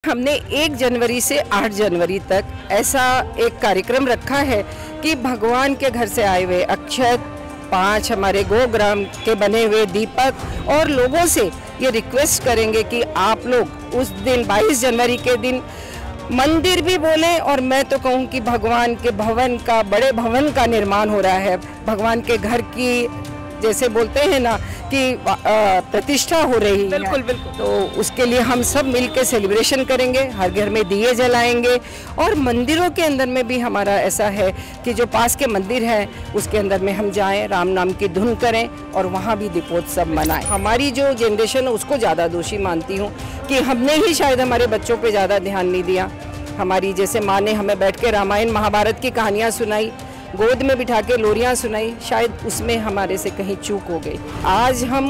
हमने 1 जनवरी से 8 जनवरी तक ऐसा एक कार्यक्रम रखा है कि भगवान के घर से आए हुए अक्षत, 5 हमारे गोग्राम के बने हुए दीपक और लोगों से ये रिक्वेस्ट करेंगे कि आप लोग उस दिन 22 जनवरी के दिन मंदिर भी बोलें, और मैं तो कहूँ कि भगवान के भवन का, बड़े भवन का निर्माण हो रहा है, भगवान के घर की जैसे बोलते हैं ना कि प्रतिष्ठा हो रही है। बिल्कुल बिल्कुल। तो उसके लिए हम सब मिलकर सेलिब्रेशन करेंगे, हर घर में दिए जलाएंगे, और मंदिरों के अंदर में भी हमारा ऐसा है कि जो पास के मंदिर है उसके अंदर में हम जाएं, राम नाम की धुन करें और वहाँ भी दीपोत्सव मनाएं। हमारी जो जनरेशन है उसको ज़्यादा दोषी मानती हूँ कि हमने ही शायद हमारे बच्चों पर ज़्यादा ध्यान नहीं दिया। हमारी जैसे माँ ने हमें बैठ के रामायण महाभारत की कहानियाँ सुनाई, गोद में बिठा के लोरियाँ सुनाई, शायद उसमें हमारे से कहीं चूक हो गई। आज हम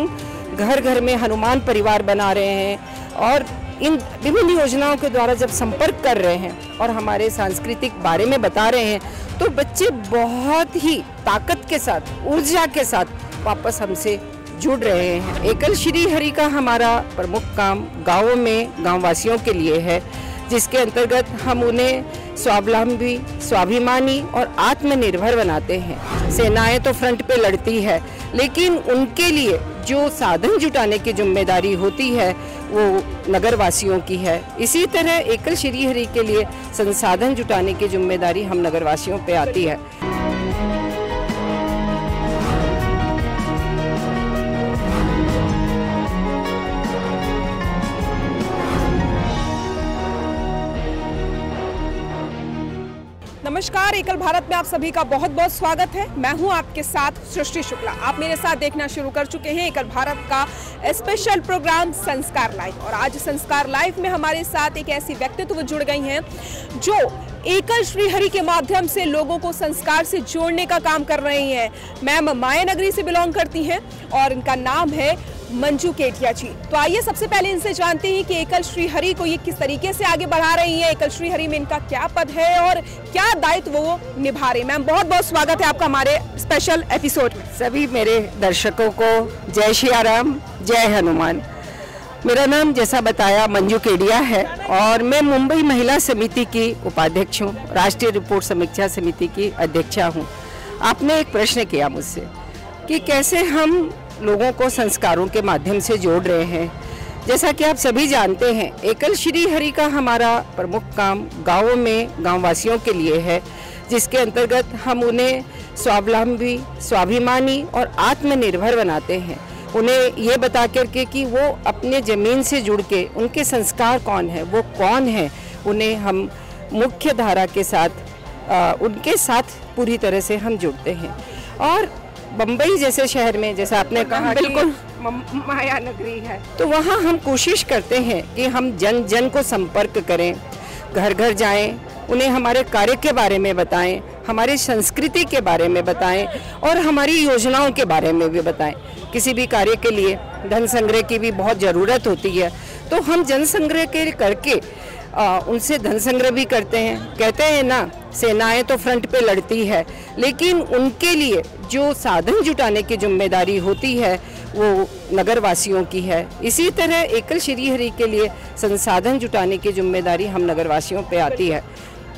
घर घर में हनुमान परिवार बना रहे हैं और इन विभिन्न योजनाओं के द्वारा जब संपर्क कर रहे हैं और हमारे सांस्कृतिक बारे में बता रहे हैं, तो बच्चे बहुत ही ताकत के साथ, ऊर्जा के साथ वापस हमसे जुड़ रहे हैं। एकल श्री हरि का हमारा प्रमुख काम गाँवों में गाँववासियों के लिए है, जिसके अंतर्गत हम उन्हें स्वावलंबी, स्वाभिमानी और आत्मनिर्भर बनाते हैं। सेनाएं तो फ्रंट पे लड़ती है, लेकिन उनके लिए जो साधन जुटाने की जिम्मेदारी होती है वो नगरवासियों की है। इसी तरह एकल श्री हरि के लिए संसाधन जुटाने की जिम्मेदारी हम नगरवासियों पे आती है। नमस्कार, एकल भारत में आप सभी का बहुत बहुत स्वागत है। मैं हूं आपके साथ सृष्टि शुक्ला। आप मेरे साथ देखना शुरू कर चुके हैं एकल भारत का स्पेशल प्रोग्राम संस्कार लाइव। और आज संस्कार लाइव में हमारे साथ एक ऐसी व्यक्तित्व जुड़ गई हैं जो एकल श्री हरि के माध्यम से लोगों को संस्कार से जोड़ने का काम कर रही हैं। मैम माया नगरी से बिलोंग करती हैं और इनका नाम है मंजू केडिया जी। तो आइए सबसे पहले इनसे जानते हैं कि एकल श्री हरि को ये किस तरीके से आगे बढ़ा रही है, एकल श्री हरि में इनका क्या पद है और क्या दायित्व वो निभा रही है। मैम बहुत बहुत स्वागत है आपका हमारे स्पेशल एपिसोड में। सभी मेरे दर्शकों को जय श्री राम, जय हनुमान। मेरा नाम जैसा बताया मंजू केडिया है और मैं मुंबई महिला समिति की उपाध्यक्ष हूँ, राष्ट्रीय रिपोर्ट समीक्षा समिति की अध्यक्षा हूँ। आपने एक प्रश्न किया मुझसे कि कैसे हम लोगों को संस्कारों के माध्यम से जोड़ रहे हैं। जैसा कि आप सभी जानते हैं, एकल श्री हरि का हमारा प्रमुख काम गाँवों में गाँववासियों के लिए है, जिसके अंतर्गत हम उन्हें स्वावलंबी, स्वाभिमानी और आत्मनिर्भर बनाते हैं। उन्हें ये बता करके कि वो अपने ज़मीन से जुड़ के उनके संस्कार कौन है, वो कौन है, उन्हें हम मुख्य धारा के साथ उनके साथ पूरी तरह से हम जुड़ते हैं। और बम्बई जैसे शहर में, जैसा आपने कहा, बिल्कुल माया नगरी है, तो वहाँ हम कोशिश करते हैं कि हम जन जन को संपर्क करें, घर घर जाएं, उन्हें हमारे कार्य के बारे में बताएं, हमारी संस्कृति के बारे में बताएं और हमारी योजनाओं के बारे में भी बताएं। किसी भी कार्य के लिए धन संग्रह की भी बहुत ज़रूरत होती है, तो हम जन संग्रह के करके उनसे धन संग्रह भी करते हैं। कहते हैं ना, सेनाएं तो फ्रंट पे लड़ती है, लेकिन उनके लिए जो साधन जुटाने की जिम्मेदारी होती है वो नगरवासियों की है। इसी तरह एकल श्री हरि के लिए संसाधन जुटाने की जिम्मेदारी हम नगरवासियों पे आती है,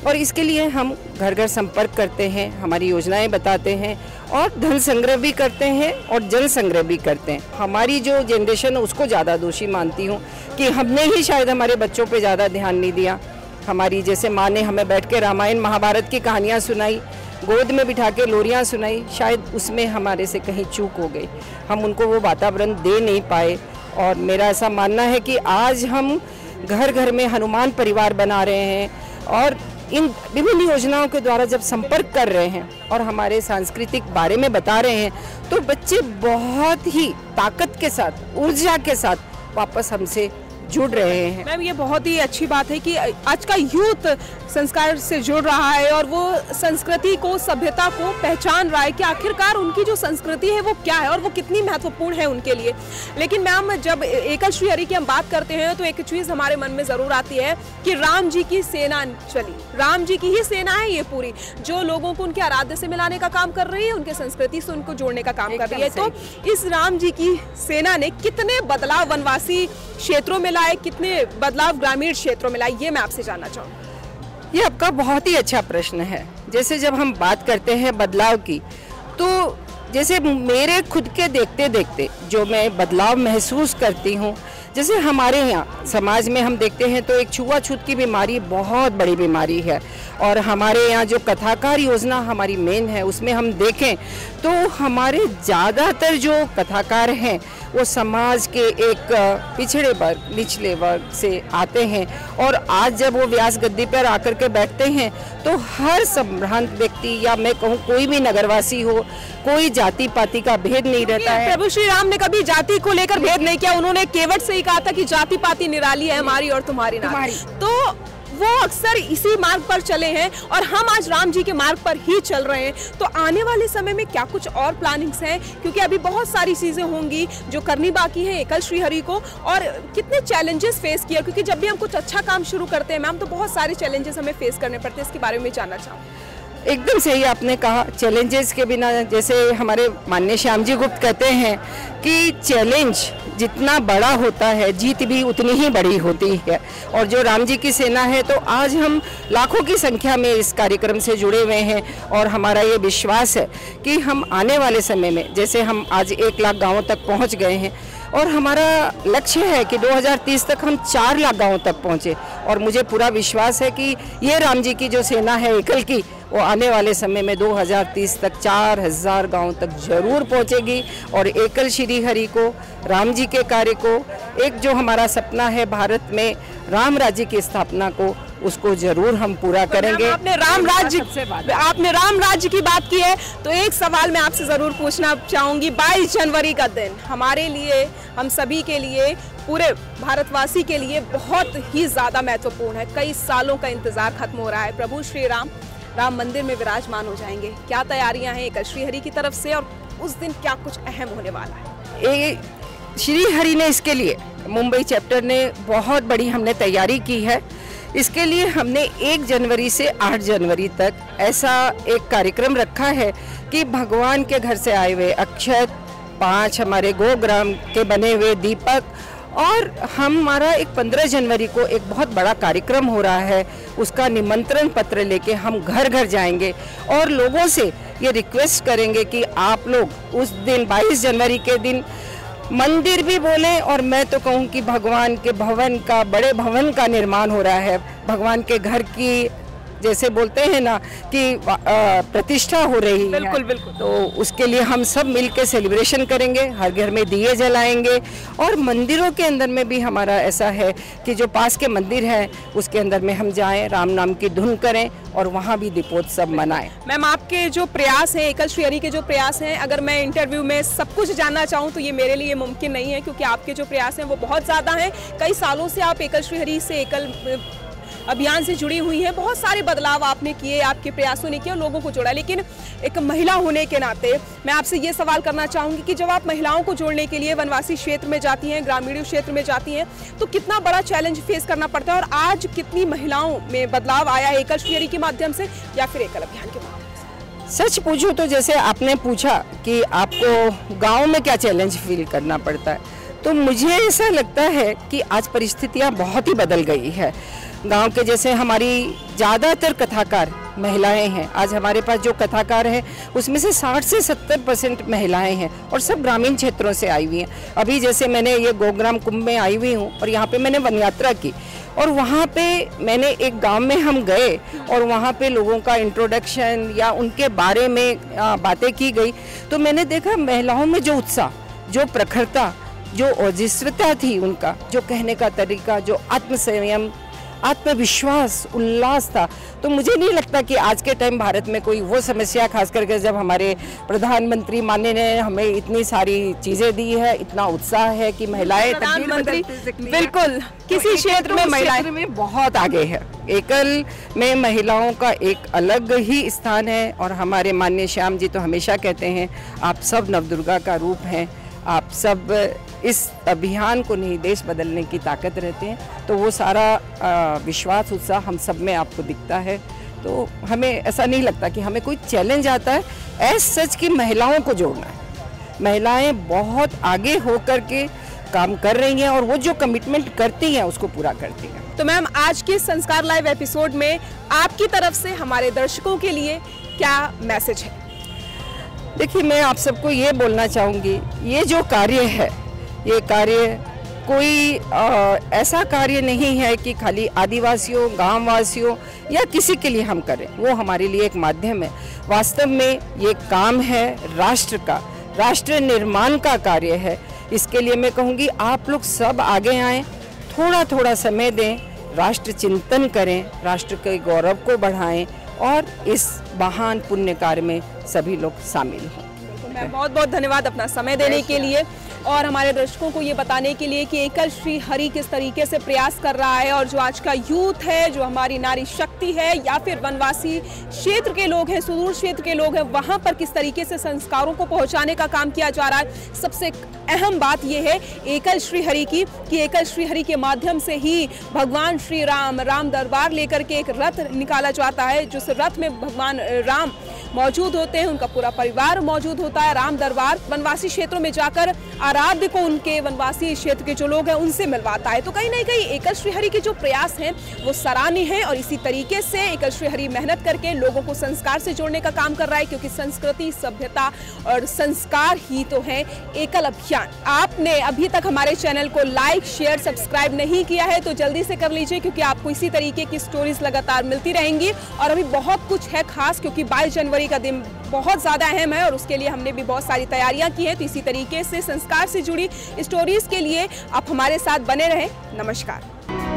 और इसके लिए हम घर घर संपर्क करते हैं, हमारी योजनाएं बताते हैं और धन संग्रह भी करते हैं और जल संग्रह भी करते हैं। हमारी जो जनरेशन है उसको ज़्यादा दोषी मानती हूँ कि हमने ही शायद हमारे बच्चों पे ज़्यादा ध्यान नहीं दिया। हमारी जैसे माँ ने हमें बैठ के रामायण महाभारत की कहानियाँ सुनाई, गोद में बिठा के लोरियाँ सुनाई, शायद उसमें हमारे से कहीं चूक हो गई, हम उनको वो वातावरण दे नहीं पाए। और मेरा ऐसा मानना है कि आज हम घर घर में हनुमान परिवार बना रहे हैं और इन विभिन्न योजनाओं के द्वारा जब संपर्क कर रहे हैं और हमारे सांस्कृतिक बारे में बता रहे हैं, तो बच्चे बहुत ही ताकत के साथ, ऊर्जा के साथ वापस हमसे जुड़ रहे हैं। मैम ये बहुत ही अच्छी बात है कि आज का यूथ संस्कार से जुड़ रहा है और वो संस्कृति को, सभ्यता को पहचान रहा है कि आखिरकार उनकी जो संस्कृति है वो क्या है और वो कितनी महत्वपूर्ण है उनके लिए। लेकिन मैम जब एकल श्री हरि की हम बात करते हैं तो एक चीज़ हमारे मन में ज़रूर आती है कि राम जी की सेना चली, राम जी की ही सेना है ये पूरी, जो लोगों को उनके आराध्य से मिलाने का काम कर रही है, उनके संस्कृति से उनको जोड़ने का काम कर रही है। तो इस राम जी की सेना ने कितने बदलाव वनवासी क्षेत्रों में आए, कितने बदलाव ग्रामीण क्षेत्रों में लाए, ये मैं आपसे जानना चाहूँगी। ये आपका बहुत ही अच्छा प्रश्न है। जैसे जब हम बात करते हैं बदलाव की, तो जैसे मेरे खुद के देखते देखते जो मैं बदलाव महसूस करती हूँ, जैसे हमारे यहाँ समाज में हम देखते हैं तो एक छुआछूत की बीमारी बहुत बड़ी बीमारी है। और हमारे यहाँ जो कथाकार योजना हमारी मेन है, उसमें हम देखें तो हमारे ज़्यादातर जो कथाकार हैं वो समाज के एक पिछड़े वर्ग, निचले वर्ग से आते हैं। और आज जब वो व्यास गद्दी पर आकर के बैठते हैं तो हर संभ्रांत व्यक्ति, या मैं कहूँ कोई भी नगरवासी हो, कोई जाति पाति का भेद नहीं रहता है। प्रभु श्री राम ने कभी जाति को लेकर भेद नहीं किया। उन्होंने केवट से ही कहा था कि जाति पाति निराली है हमारी और तुम्हारी नारी। तो वो अक्सर इसी मार्ग पर चले हैं और हम आज राम जी के मार्ग पर ही चल रहे हैं। तो आने वाले समय में क्या कुछ और प्लानिंग्स हैं, क्योंकि अभी बहुत सारी चीजें होंगी जो करनी बाकी है एकल श्री हरि को, और कितने चैलेंजेस फेस किया, क्योंकि जब भी हम कुछ अच्छा काम शुरू करते हैं मैम तो बहुत सारे चैलेंजेस हमें फेस करने पड़ते हैं। इसके बारे में जानना चाहूँ। एकदम सही आपने कहा, चैलेंजेस के बिना, जैसे हमारे माननीय श्याम जी गुप्त कहते हैं कि चैलेंज जितना बड़ा होता है जीत भी उतनी ही बड़ी होती है। और जो राम जी की सेना है, तो आज हम लाखों की संख्या में इस कार्यक्रम से जुड़े हुए हैं और हमारा ये विश्वास है कि हम आने वाले समय में, जैसे हम आज 1 लाख गाँवों तक पहुँच गए हैं और हमारा लक्ष्य है कि 2030 तक हम 4 लाख गाँवों तक पहुँचे। और मुझे पूरा विश्वास है कि ये राम जी की जो सेना है एकल की, वो आने वाले समय में 2030 तक 4000 गांव तक जरूर पहुंचेगी। और एकल श्री हरि को, राम जी के कार्य को, एक जो हमारा सपना है भारत में राम राज्य की स्थापना को, उसको जरूर हम पूरा करेंगे। आपने राम राज्य की बात की है तो एक सवाल मैं आपसे जरूर पूछना चाहूंगी। 22 जनवरी का दिन हमारे लिए, हम सभी के लिए, पूरे भारतवासी के लिए बहुत ही ज्यादा महत्वपूर्ण है। कई सालों का इंतजार खत्म हो रहा है। प्रभु श्री राम मंदिर में विराजमान हो जाएंगे। क्या तैयारियां हैं एकल श्री हरि की तरफ से, और उस दिन क्या कुछ अहम होने वाला है? श्री हरि ने इसके लिए, मुंबई चैप्टर ने बहुत बड़ी हमने तैयारी की है। इसके लिए हमने 1 जनवरी से 8 जनवरी तक ऐसा एक कार्यक्रम रखा है कि भगवान के घर से आए हुए अक्षत, 5 हमारे गोग्राम के बने हुए दीपक, और हमारा एक 15 जनवरी को एक बहुत बड़ा कार्यक्रम हो रहा है। उसका निमंत्रण पत्र लेके हम घर घर जाएंगे और लोगों से ये रिक्वेस्ट करेंगे कि आप लोग उस दिन 22 जनवरी के दिन मंदिर भी बोलें, और मैं तो कहूँ कि भगवान के भवन का, बड़े भवन का निर्माण हो रहा है। भगवान के घर की, जैसे बोलते हैं ना कि प्रतिष्ठा हो रही है। बिल्कुल बिल्कुल। तो उसके लिए हम सब मिलकर सेलिब्रेशन करेंगे, हर घर में दिए जलाएंगे। और मंदिरों के अंदर में भी हमारा ऐसा है कि जो पास के मंदिर है उसके अंदर में हम जाएं, राम नाम की धुन करें और वहाँ भी दीपोत्सव मनाएं। मैम, आपके जो प्रयास हैं, एकल श्री हरि के जो प्रयास हैं, अगर मैं इंटरव्यू में सब कुछ जानना चाहूँ तो ये मेरे लिए मुमकिन नहीं है, क्योंकि आपके जो प्रयास हैं वो बहुत ज़्यादा हैं। कई सालों से आप एकल श्री हरि से, एकल अभियान से जुड़ी हुई हैं। बहुत सारे बदलाव आपने किए, आपके प्रयासों ने किया, लोगों को जोड़ा। लेकिन एक महिला होने के नाते मैं आपसे ये सवाल करना चाहूँगी कि जब आप महिलाओं को जोड़ने के लिए वनवासी क्षेत्र में जाती हैं, ग्रामीण क्षेत्र में जाती हैं, तो कितना बड़ा चैलेंज फेस करना पड़ता है, और आज कितनी महिलाओं में बदलाव आया है एकल श्री हरि के माध्यम से या फिर एकल अभियान के माध्यम से? सच पूछूं तो जैसे आपने पूछा कि आपको गाँव में क्या चैलेंज फील करना पड़ता है, तो मुझे ऐसा लगता है कि आज परिस्थितियाँ बहुत ही बदल गई है। गांव के जैसे हमारी ज़्यादातर कथाकार महिलाएं हैं। आज हमारे पास जो कथाकार हैं उसमें से 60 से 70% महिलाएं हैं और सब ग्रामीण क्षेत्रों से आई हुई हैं। अभी जैसे मैंने ये गोग्राम कुंभ में आई हुई हूँ और यहाँ पे मैंने वन यात्रा की, और वहाँ पे मैंने एक गांव में हम गए और वहाँ पे लोगों का इंट्रोडक्शन या उनके बारे में बातें की गई, तो मैंने देखा महिलाओं में जो उत्साह, जो प्रखरता, जो ओजस्विता थी, उनका जो कहने का तरीका, जो आत्मसंयम, आत्मविश्वास, उल्लास था। तो मुझे नहीं लगता कि आज के टाइम भारत में कोई वो समस्या, खास करके जब हमारे प्रधानमंत्री माननीय ने हमें इतनी सारी चीजें दी है, इतना उत्साह है कि महिलाएं प्रधानमंत्री बिल्कुल किसी क्षेत्र में महिलाएं में बहुत आगे है। एकल में महिलाओं का एक अलग ही स्थान है और हमारे माननीय श्याम जी तो हमेशा कहते हैं, आप सब नवदुर्गा का रूप हैं, आप सब इस अभियान को नहीं, देश बदलने की ताकत रहते हैं। तो वो सारा विश्वास, उत्साह हम सब में आपको दिखता है। तो हमें ऐसा नहीं लगता कि हमें कोई चैलेंज आता है एज सच की महिलाओं को जोड़ना है। महिलाएं बहुत आगे हो कर के काम कर रही हैं और वो जो कमिटमेंट करती हैं उसको पूरा करती हैं। तो मैम, आज के संस्कार लाइव एपिसोड में आपकी तरफ से हमारे दर्शकों के लिए क्या मैसेज है? देखिए, मैं आप सबको ये बोलना चाहूँगी, ये जो कार्य है, ये कार्य कोई ऐसा कार्य नहीं है कि खाली आदिवासियों, गांववासियों या किसी के लिए हम करें। वो हमारे लिए एक माध्यम है। वास्तव में ये काम है राष्ट्र का, राष्ट्र निर्माण का कार्य है। इसके लिए मैं कहूँगी आप लोग सब आगे आएँ, थोड़ा थोड़ा समय दें, राष्ट्र चिंतन करें, राष्ट्र के गौरव को बढ़ाएं और इस महान पुण्य कार्य में सभी लोग शामिल हों। मैं बहुत बहुत धन्यवाद अपना समय देने के लिए और हमारे दर्शकों को ये बताने के लिए कि एकल श्री हरि किस तरीके से प्रयास कर रहा है और जो आज का यूथ है, जो हमारी नारी शक्ति है या फिर वनवासी क्षेत्र के लोग हैं, सुदूर क्षेत्र के लोग हैं, वहाँ पर किस तरीके से संस्कारों को पहुँचाने का काम किया जा रहा है। सबसे अहम बात यह है एकल श्री हरि की कि एकल श्री हरि के माध्यम से ही भगवान श्री राम दरबार लेकर के एक रथ निकाला जाता है, जिस रथ में भगवान राम मौजूद होते हैं, उनका पूरा परिवार मौजूद होता है। राम दरबार वनवासी क्षेत्रों में जाकर आराध्य को उनके वनवासी क्षेत्र के जो लोग हैं उनसे मिलवाता है। तो कहीं ना कहीं एकल श्री हरि के जो प्रयास हैं वो सराहनीय है और इसी तरीके से एकल श्री हरि मेहनत करके लोगों को संस्कार से जोड़ने का काम कर रहा है, क्योंकि संस्कृति, सभ्यता और संस्कार ही तो है एकल अभियान। आपने अभी तक हमारे चैनल को लाइक, शेयर, सब्सक्राइब नहीं किया है तो जल्दी से कर लीजिए, क्योंकि आपको इसी तरीके की स्टोरीज लगातार मिलती रहेंगी। और अभी बहुत कुछ है खास, क्योंकि 22 जनवरी का दिन बहुत ज़्यादा अहम है और उसके लिए हमने भी बहुत सारी तैयारियां की है। तो इसी तरीके से संस्कार से जुड़ी स्टोरीज के लिए आप हमारे साथ बने रहें। नमस्कार।